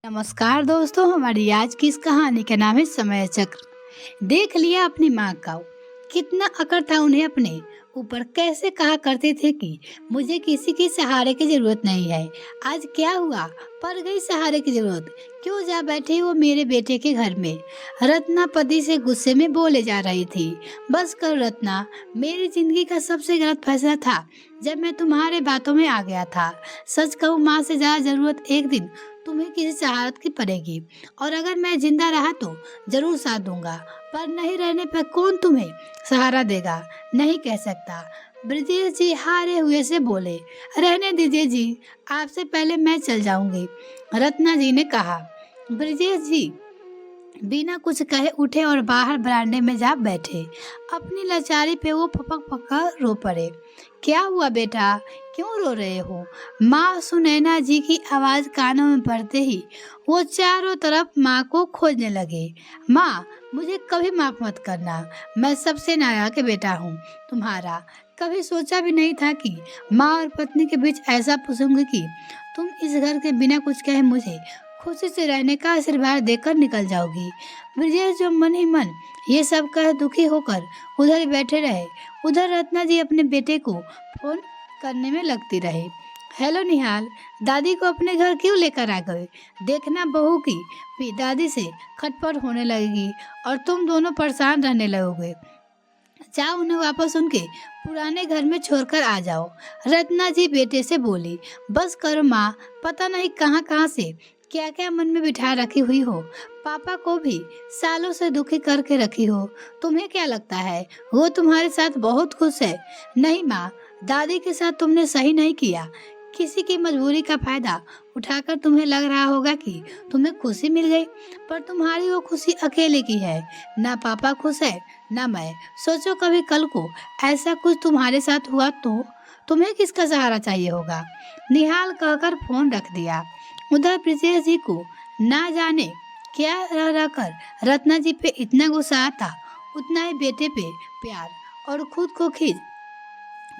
नमस्कार दोस्तों, हमारी आज की इस कहानी का नाम है समय चक्र। देख लिया अपनी माँ का कितना अकड़ था उन्हें अपने ऊपर। कैसे कहा करते थे कि मुझे किसी के सहारे की जरूरत नहीं है। आज क्या हुआ, पड़ गई सहारे की जरूरत। क्यों जा बैठी वो मेरे बेटे के घर में। रत्ना पति से गुस्से में बोले जा रही थी। बस कर रत्ना, मेरी जिंदगी का सबसे गलत फैसला था जब मैं तुम्हारे बातों में आ गया था। सच कहूँ, माँ से ज्यादा जरूरत एक दिन तुम्हें किसी सहारत की पड़ेगी, और अगर मैं जिंदा रहा तो जरूर साथ दूंगा, पर नहीं रहने पर कौन तुम्हें सहारा देगा, नहीं कह सकता। ब्रजेश जी हारे हुए से बोले, रहने दीजिए जी, आपसे पहले मैं चल जाऊंगी। रत्ना जी ने कहा। ब्रजेश जी बिना कुछ कहे उठे और बाहर बरामदे में जा बैठे। अपनी लाचारी पे वो फपक फपक रो पड़े। क्या हुआ बेटा, क्यों रो रहे हो? माँ सुनैना जी की आवाज कानों में पड़ते ही वो चारों तरफ माँ को खोजने लगे। माँ, मुझे कभी माफ मत करना, मैं सबसे नालायक बेटा हूँ तुम्हारा। कभी सोचा भी नहीं था कि माँ और पत्नी के बीच ऐसा पूछूंगी कि तुम इस घर के बिना कुछ कहे मुझे खुशी से रहने का आशीर्वाद देकर निकल जाओगी। ब्रजेश जो मन ही मन ये सब कह दुखी होकर उधर बैठे रहे। उधर रत्ना जी अपने बेटे को फोन करने में लगती रही। हेलो निहाल, दादी को अपने घर क्यों लेकर आ गए? देखना बहू की भी दादी से खटपट होने लगेगी और तुम दोनों परेशान रहने लगोगे। जाओ, उन्हें वापस उनके पुराने घर में छोड़कर आ जाओ। रत्ना जी बेटे से बोली। बस करो माँ, पता नहीं कहाँ कहाँ से क्या क्या मन में बिठा रखी हुई हो। पापा को भी सालों से दुखी करके रखी हो। तुम्हें क्या लगता है वो तुम्हारे साथ बहुत खुश है? नहीं माँ, दादी के साथ तुमने सही नहीं किया। किसी की मजबूरी का फायदा उठाकर तुम्हें लग रहा होगा कि तुम्हें खुशी मिल गई, पर तुम्हारी वो खुशी अकेले की है। ना पापा खुश है ना मैं। सोचो कभी कल को ऐसा कुछ तुम्हारे साथ हुआ तो तुम्हें किसका सहारा चाहिए होगा। निहाल कहकर फोन रख दिया। उधर ब्रजेश जी को ना जाने क्या रह रहकर रत्ना जी पे इतना गुस्सा आता, उतना ही बेटे पे प्यार और खुद को खींच।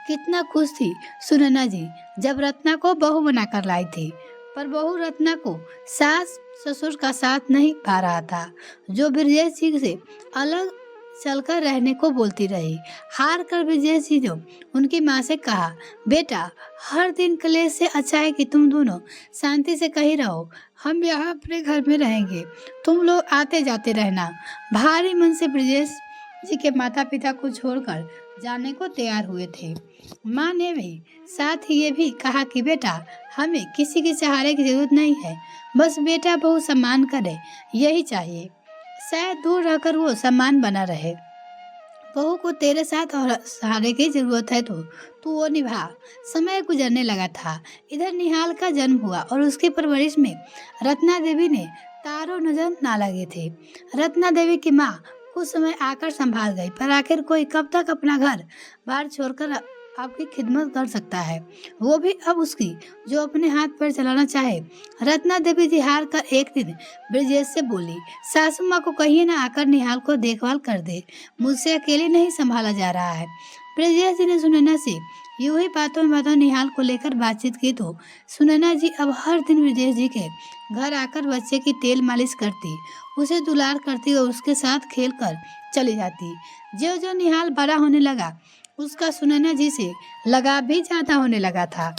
कितना खुश थी सुनैना जी जब रत्ना को बहू बनाकर लाई थी, पर बहू रत्ना को सास ससुर का साथ नहीं पा रहा था, जो ब्रजेश जी से अलग चलकर रहने को बोलती रही। हार कर ब्रजेश जी ने उनकी माँ से कहा, बेटा हर दिन कलेश से अच्छा है कि तुम दोनों शांति से कहीं रहो। हम यहाँ अपने घर में रहेंगे, तुम लोग आते जाते रहना। भारी मन से ब्रजेश जी के माता पिता को छोड़कर जाने को तैयार हुए थे। माँ ने भी साथ ही ये भी कहा कि बेटा हमें किसी के सहारे की जरूरत नहीं है, बस बेटा बहू सम्मान करे, यही चाहिए। शायद दूर रहकर वो सम्मान बना रहे। बहू को तेरे साथ और सहारे की जरूरत है तो तू वो निभा। समय गुजरने लगा था। इधर निहाल का जन्म हुआ और उसकी परवरिश में रत्ना देवी ने तारों नजर ना लगे थे। रत्ना देवी की माँ कुछ समय आकर संभाल गई, पर आखिर कोई कब तक अपना घर बाहर छोड़कर आपकी खिदमत कर सकता है, वो भी अब उसकी जो अपने हाथ पैर चलाना चाहे। रत्ना देवी जी हार कर एक दिन ब्रजेश से बोली, सासू माँ को कहिए ना आकर निहाल को देखभाल कर दे, मुझसे अकेले नहीं संभाला जा रहा है। ब्रजेश जी ने सुनैना से यूं ही बातों बातों निहाल को लेकर बातचीत की तो सुनैना जी अब हर दिन ब्रजेश जी के घर आकर बच्चे की तेल मालिश करती, उसे दुलार करती और उसके साथ खेल कर चली जाती। जो जो निहाल बड़ा होने लगा उसका सुनैना जी से लगाव भी ज्यादा होने लगा था।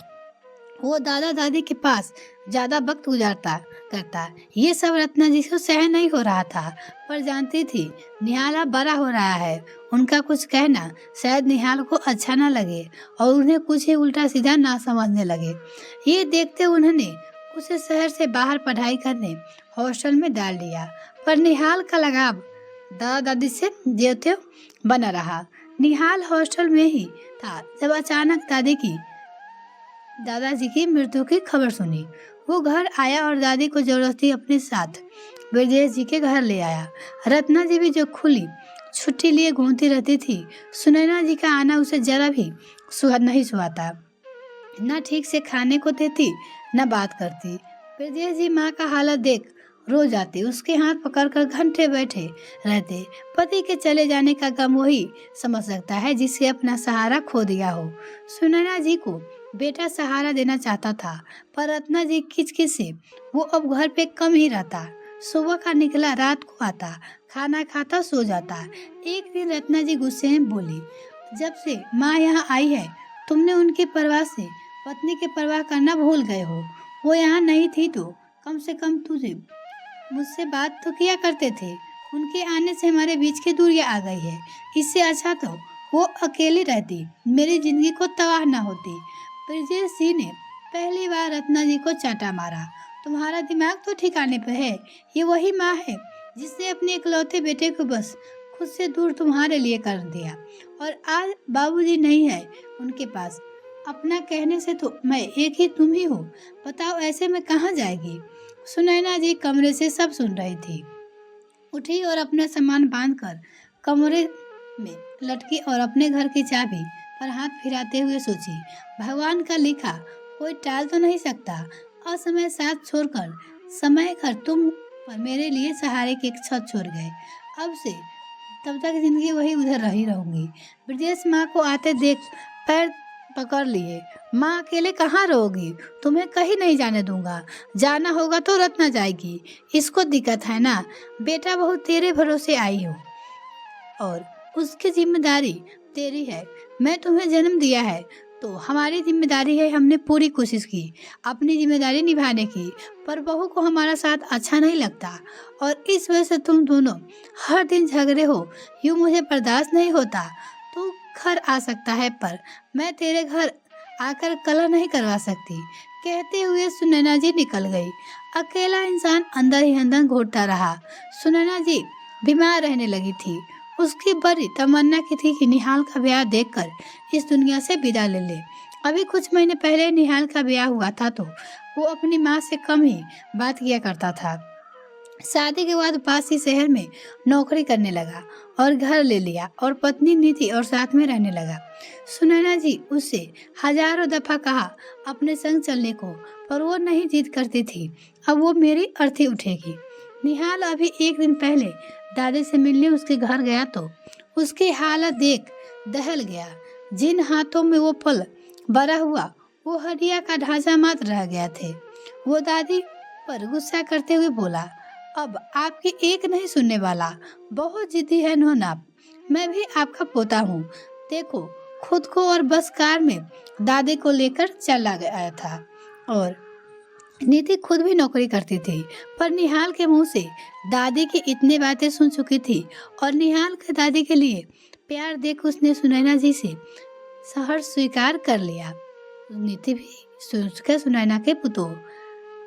वो दादा दादी के पास ज्यादा वक्त गुजारता करता। ये सब रत्ना जी को सहन नहीं हो रहा था, पर जानती थी निहाल अब बड़ा हो रहा है, उनका कुछ कहना शायद निहाल को अच्छा ना लगे और उन्हें कुछ ही उल्टा सीधा ना समझने लगे। ये देखते उन्होंने उसे शहर से बाहर पढ़ाई करने हॉस्टल में डाल दिया, पर निहाल का लगाव दादा दादी से ज्यों त्यों बना रहा। निहाल हॉस्टल में ही था जब अचानक दादाजी की मृत्यु की खबर सुनी। वो घर आया और दादी को जबरदस्ती अपने साथ ब्रजेश जी के घर ले आया। रत्ना जी भी जो खुली छुट्टी लिए घूमती रहती थी, सुनैना जी का आना उसे जरा भी सुहाना नहीं सुहाता। न ठीक से खाने को देती न बात करती। ब्रजेश जी माँ का हालत देख रो जाते, उसके हाथ पकड़कर घंटे बैठे रहते। पति के चले जाने का गम वही समझ सकता है जिससे अपना सहारा खो दिया हो। सुनैना जी को बेटा सहारा देना चाहता था, पर रत्ना जी किचकिच से वो अब घर पे कम ही रहता। सुबह का निकला रात को आता, खाना खाता सो जाता। एक दिन रत्ना जी गुस्से में बोली, जब से माँ यहाँ आई है तुमने उनकी परवाह से पत्नी की परवाह करना भूल गए हो। वो यहाँ नहीं थी तो कम से कम तुझे मुझसे बात तो किया करते थे। उनके आने से हमारे बीच की दूरियां आ गई है। इससे अच्छा तो वो अकेली रहती, मेरी जिंदगी को तबाह ना होती। ब्रजेश जी ने पहली बार रत्ना जी को चांटा मारा। तुम्हारा दिमाग तो ठिकाने पे है। ये वही माँ है जिसने अपने इकलौते बेटे को बस खुद से दूर तुम्हारे लिए कर दिया, और आज बाबूजी नहीं है उनके पास। अपना कहने से तो मैं एक ही तुम ही हो। बताओ ऐसे में कहाँ जाएगी। सुनैना जी कमरे से सब सुन रही थी। उठी और अपना सामान बांधकर कमरे में लटकी और अपने घर की चाबी पर हाथ फिराते हुए सोची, भगवान का लिखा कोई टाल तो नहीं सकता। असमय साथ छोड़कर समय घर तुम पर मेरे लिए सहारे की एक छत छोड़ गए। अब से तब तक जिंदगी वही उधर रही रहूंगी। ब्रजेश माँ को आते देख पैर पकड़ लिए। माँ अकेले कहाँ रहोगी, तुम्हें कहीं नहीं जाने दूंगा। जाना होगा तो रत्ना जाएगी, इसको दिक्कत है ना। बेटा बहू तेरे भरोसे आई हो और उसकी जिम्मेदारी तेरी है। मैं तुम्हें जन्म दिया है तो हमारी जिम्मेदारी है। हमने पूरी कोशिश की अपनी जिम्मेदारी निभाने की, पर बहू को हमारा साथ अच्छा नहीं लगता और इस वजह से तुम दोनों हर दिन झगड़े हो। यूँ मुझे बर्दाश्त नहीं होता। तू घर आ सकता है पर मैं तेरे घर आकर कलह नहीं करवा सकती। कहते हुए सुनैना जी निकल गई। अकेला इंसान अंदर ही अंदर घोटता रहा। सुनैना जी बीमार रहने लगी थी। उसकी बड़ी तमन्ना की थी कि निहाल का ब्याह देखकर इस दुनिया से विदा ले ले। अभी कुछ महीने पहले निहाल का ब्याह हुआ था तो वो अपनी माँ से कम ही बात किया करता था। शादी के बाद पास ही शहर में नौकरी करने लगा और घर ले लिया और पत्नी नीति और साथ में रहने लगा। सुनैना जी उससे हजारों दफा कहा अपने संग चलने को, पर वो नहीं जिद करती थी। अब वो मेरी अर्थी उठेगी। निहाल अभी एक दिन पहले दादी से मिलने उसके घर गया तो उसकी हालत देख दहल गया। जिन हाथों में वो पल बड़ा हुआ वो हड्डियां का ढांचा मात्र रह गया थे। वो दादी पर गुस्सा करते हुए बोला, अब आपकी एक नहीं सुनने वाला। बहुत जिद्दी है नोन आप। मैं भी आपका पोता हूँ। देखो खुद को और बस कार में दादी को लेकर चला गया था। और नीति खुद भी नौकरी करती थी, पर निहाल के मुंह से दादी की इतनी बातें सुन चुकी थी और निहाल के दादी के लिए प्यार देख उसने सुनैना जी से सहर्ष स्वीकार कर लिया। नीति भी सोचकर सुनैना के पुतोह।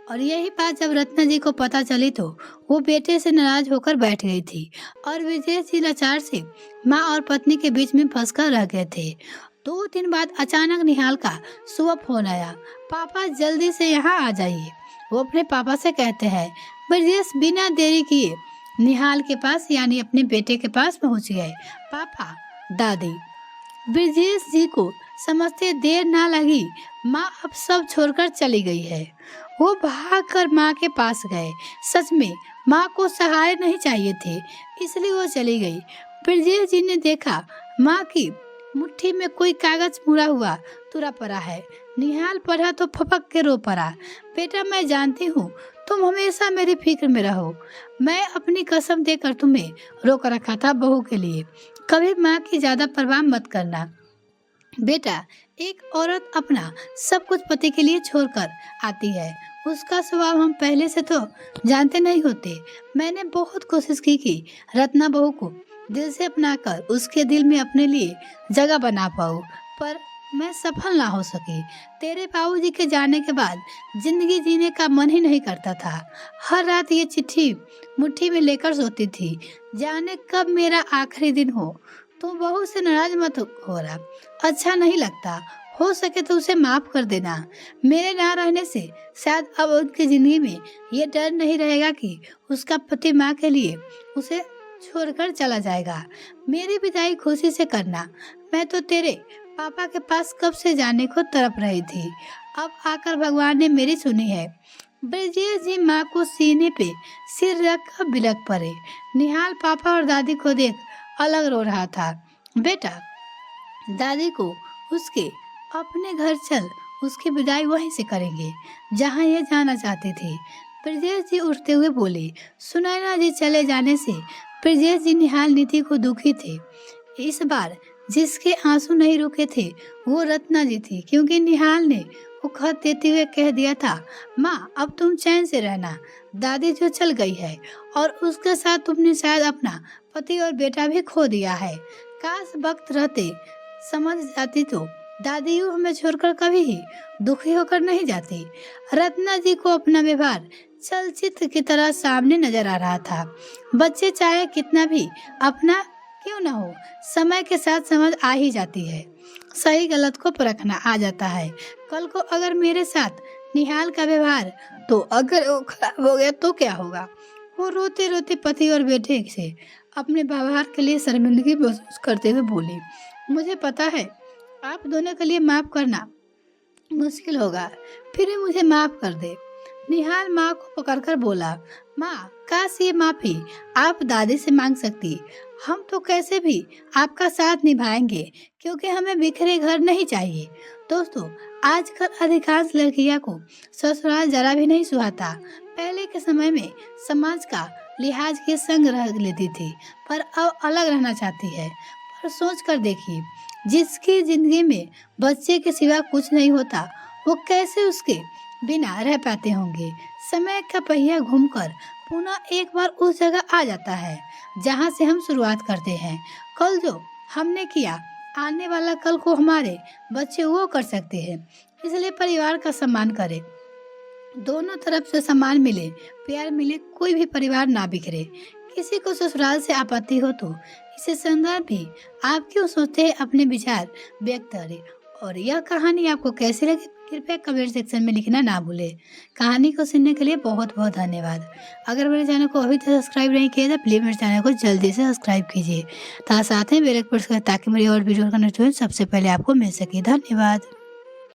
और यही बात जब रत्ना जी को पता चली तो वो बेटे से नाराज होकर बैठ गई थी और विजय जी लाचार से माँ और पत्नी के बीच में फंसकर रह गए थे। 2 दिन बाद अचानक निहाल का सुबह फोन आया, पापा जल्दी से यहाँ आ जाइए। वो अपने पापा से कहते हैं। ब्रजेश बिना देरी किए निहाल के पास यानी अपने बेटे के पास पहुँच गए। पापा दादी। ब्रजेश जी को समझते देर ना लगी। माँ अब सब छोड़कर चली गई है। वो भागकर माँ के पास गए। सच में माँ को सहारे नहीं चाहिए थे, इसलिए वो चली गई। ब्रजेश जी ने देखा माँ की मुट्ठी में कोई कागज मुड़ा हुआ तुरा पड़ा है। निहाल पढ़ा तो फपक के रो पड़ा। बेटा मैं जानती हूँ तुम हमेशा मेरी फिक्र में रहो। मैं अपनी कसम देकर तुम्हें रोक रखा था बहू के लिए। कभी माँ की ज्यादा परवाह मत करना। बेटा एक औरत अपना सब कुछ पति के लिए छोड़कर आती है। उसका स्वभाव हम पहले से तो जानते नहीं होते। मैंने बहुत कोशिश की कि रत्ना बहू को दिल से अपनाकर उसके दिल में अपने लिए जगह बना पाऊँ, पर मैं सफल ना हो सकी। तेरे बाबूजी के जाने के बाद जिंदगी जीने का मन ही नहीं करता था। हर रात ये चिट्ठी मुट्ठी में लेकर सोती थी, जाने कब मेरा आखिरी दिन हो। तुम बहू से नाराज मत हो रहा, अच्छा नहीं लगता। हो सके तो उसे माफ कर देना। मेरे ना रहने से शायद अब उनकी जिंदगी में ये डर नहीं रहेगा कि उसका पति माँ के लिए उसे छोड़कर चला जाएगा। मेरी विदाई खुशी से करना। मैं तो तेरे पापा के पास कब से जाने को तड़प रही थी। अब आकर भगवान ने मेरी सुनी है। ब्रजेश जी माँ को सीने पे सिर रख कर बिलख पड़े। निहाल पापा और दादी को देख अलग रो रहा था। बेटा दादी को उसके अपने घर चल उसकी विदाई वहीं से करेंगे जहाँ ये जाना चाहते थे। ब्रजेश जी उठते हुए बोले। सुनैना जी चले जाने से ब्रजेश जी निहाल नीति को दुखी थे। इस बार जिसके आंसू नहीं रुके थे वो रत्ना जी थी, क्योंकि निहाल ने वो खत देते हुए कह दिया था, माँ अब तुम चैन से रहना, दादी जो चल गई है और उसके साथ तुमने शायद अपना पति और बेटा भी खो दिया है। काश वक्त रहते समझ जाती तो दादी यूं हमें छोड़कर कभी ही दुखी होकर नहीं जाती। रत्ना जी को अपना व्यवहार चलचित्र की तरह सामने नजर आ रहा था। बच्चे चाहे कितना भी अपना क्यों न हो, समय के साथ समझ आ ही जाती है, सही गलत को परखना आ जाता है। कल को अगर मेरे साथ निहाल का व्यवहार तो अगर वो खराब हो गया तो क्या होगा। वो रोते रोते पति और बेटे से अपने व्यवहार के लिए शर्मिंदगी महसूस करते हुए बोली, मुझे पता है आप दोनों के लिए माफ करना मुश्किल होगा, फिर भी मुझे माफ कर दे। निहाल माँ को पकड़कर बोला, माँ काश ये माफी आप दादी से मांग सकती, हम तो कैसे भी आपका साथ निभाएंगे, क्योंकि हमें बिखरे घर नहीं चाहिए। दोस्तों, आजकल अधिकांश लड़कियां को ससुराल जरा भी नहीं सुहाता। पहले के समय में समाज का लिहाज के संग रह लेती थी, पर अब अलग रहना चाहती है। पर सोच कर देखिए, जिसकी जिंदगी में बच्चे के सिवा कुछ नहीं होता, वो कैसे उसके बिना रह पाते होंगे। समय का पहिया घूमकर पुनः एक बार उस जगह आ जाता है जहाँ से हम शुरुआत करते हैं। कल जो हमने किया, आने वाला कल को हमारे बच्चे वो कर सकते हैं। इसलिए परिवार का सम्मान करें, दोनों तरफ से सम्मान मिले, प्यार मिले, कोई भी परिवार ना बिखरे। किसी को ससुराल से आपत्ति हो तो इसे संदर्भ भी आप क्यों सोचते हैं अपने विचार व्यक्त करें। और यह कहानी आपको कैसी लगी कृपया कमेंट सेक्शन में लिखना ना भूले। कहानी को सुनने के लिए बहुत बहुत धन्यवाद। अगर मेरे चैनल को अभी तक सब्सक्राइब नहीं किया तो प्लीज़ मेरे चैनल को जल्दी से सब्सक्राइब कीजिए, साथ में बेल आइकन प्रेस करें ताकि मेरी और वीडियो का नोटिफिकेशन सबसे पहले आपको मिल सके। धन्यवाद।